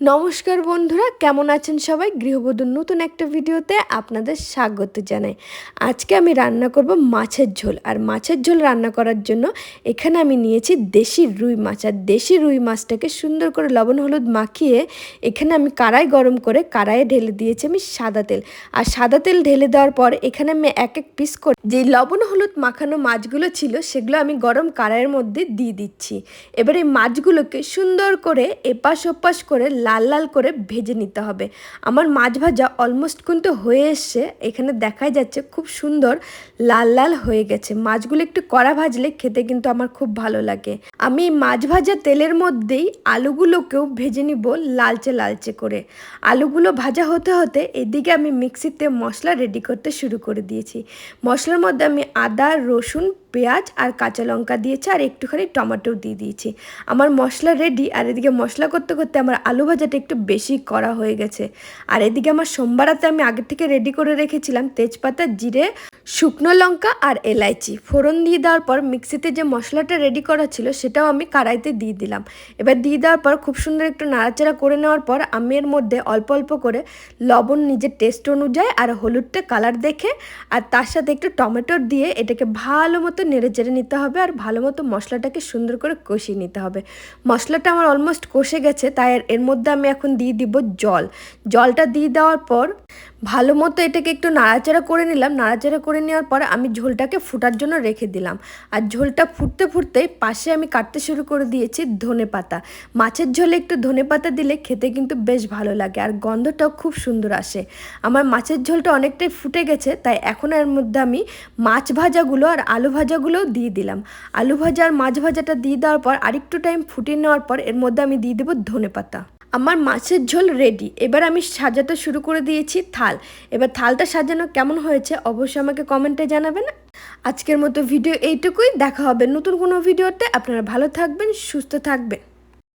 নমস্কার বন্ধুরা, কেমন আছেন সবাই? গৃহবধূর নতুন একটা ভিডিওতে আপনাদের স্বাগত জানাই। আজকে আমি রান্না করব মাছের ঝোল। আর মাছের ঝোল রান্না করার জন্য এখানে আমি নিয়েছি দেশি রুই মাছ। আর দেশি রুই মাছটাকে সুন্দর করে লবণ হলুদ মাখিয়ে এখানে আমি কড়াই গরম করে কড়াইয়ে ঢেলে দিয়েছি আমি সাদা তেল। আর সাদা তেল ঢেলে দেওয়ার পর এখানে আমি এক এক পিস করে যে লবণ হলুদ মাখানো মাছগুলো ছিল সেগুলো আমি গরম কড়াইয়ের মধ্যে দিয়ে দিচ্ছি। এবার এই মাছগুলোকে সুন্দর করে এপাশ ওপাশ করে লাল লাল করে ভেজে নিতে হবে। আমার মাছ ভাজা অলমোস্ট কিন্তু হয়ে এসছে, এখানে দেখাই যাচ্ছে খুব সুন্দর লাল লাল হয়ে গেছে। মাছগুলো একটু কড়া ভাজলে খেতে কিন্তু আমার খুব ভালো লাগে। আমি মাছ ভাজা তেলের মধ্যেই আলুগুলোকেও ভেজে নিব লালচে লালচে করে। আলুগুলো ভাজা হতে হতে এদিকে আমি মিক্সিতে মশলা রেডি করতে শুরু করে দিয়েছি। মশলার মধ্যে আমি আদা রসুন পেঁয়াজ আর কাঁচা লঙ্কা দিয়েছি আর একটুখানি টমেটো দিয়ে দিয়েছি। আমার মশলা রেডি। আর এদিকে মশলা করতে করতে আমার আলু ভাজাটা একটু বেশি করা হয়ে গেছে। আর এদিকে আমার সোমবারাতে আমি আগে থেকে রেডি করে রেখেছিলাম তেজপাতা জিরে শুকনো লঙ্কা আর এলাইচি। ফোড়ন দিয়ে দেওয়ার পর মিক্সিতে যে মশলাটা রেডি করা ছিল সেটাও আমি কড়াইতে দিয়ে দিলাম। এবার দিয়ে দেওয়ার পর খুব সুন্দর একটু নাড়াচাড়া করে নেওয়ার পর আমি এর মধ্যে অল্প অল্প করে লবণ নিজের টেস্ট অনুযায়ী আর হলুদটা কালার দেখে আর তার সাথে একটু টমেটো দিয়ে এটাকে ভালো মতো নেড়ে চেড়ে নিতে হবে। আর ভালো মতো মশলাটাকে সুন্দর করে কষিয়ে নিতে হবে। মশলাটা আমার অলমোস্ট কষে গেছে, তাই এর মধ্যে আমি এখন দিয়ে দিব জল। জলটা দিয়ে দেওয়ার পর ভালো মতো এটাকে একটু নাড়াচাড়া করে নিলাম। নাড়াচাড়া করে নেওয়ার পর আমি ঝোলটাকে ফোটার জন্য রেখে দিলাম। আর ঝোলটা ফুটতে ফুটতেই পাশে আমি কাটতে শুরু করে দিয়েছি ধনেপাতা। মাছের ঝোলে একটু ধনেপাতা দিলে খেতে কিন্তু বেশ ভালো লাগে আর গন্ধটাও খুব সুন্দর আসে। আমার মাছের ঝোলটা অনেকটাই ফুটে গেছে, তাই এখন এর মধ্যে আমি মাছ ভাজাগুলো আর আলু ভাজাগুলোও দিয়ে দিলাম। আলু ভাজা আর মাছ ভাজাটা দিয়ে দেওয়ার পর আরেকটু টাইম ফুটিয়ে নেওয়ার পর এর মধ্যে আমি দিয়ে দেবো ধনেপাতা। আমার মাছের ঝোল রেডি। এবার আমি সাজাতে শুরু করে দিয়েছি থাল। এবার থালটা সাজানো কেমন হয়েছে অবশ্যই আমাকে কমেন্টে জানাবেন। আজকের মতো ভিডিও এইটুকুই। দেখা হবে নতুন কোনো ভিডিওতে। আপনারা ভালো থাকবেন, সুস্থ থাকবেন।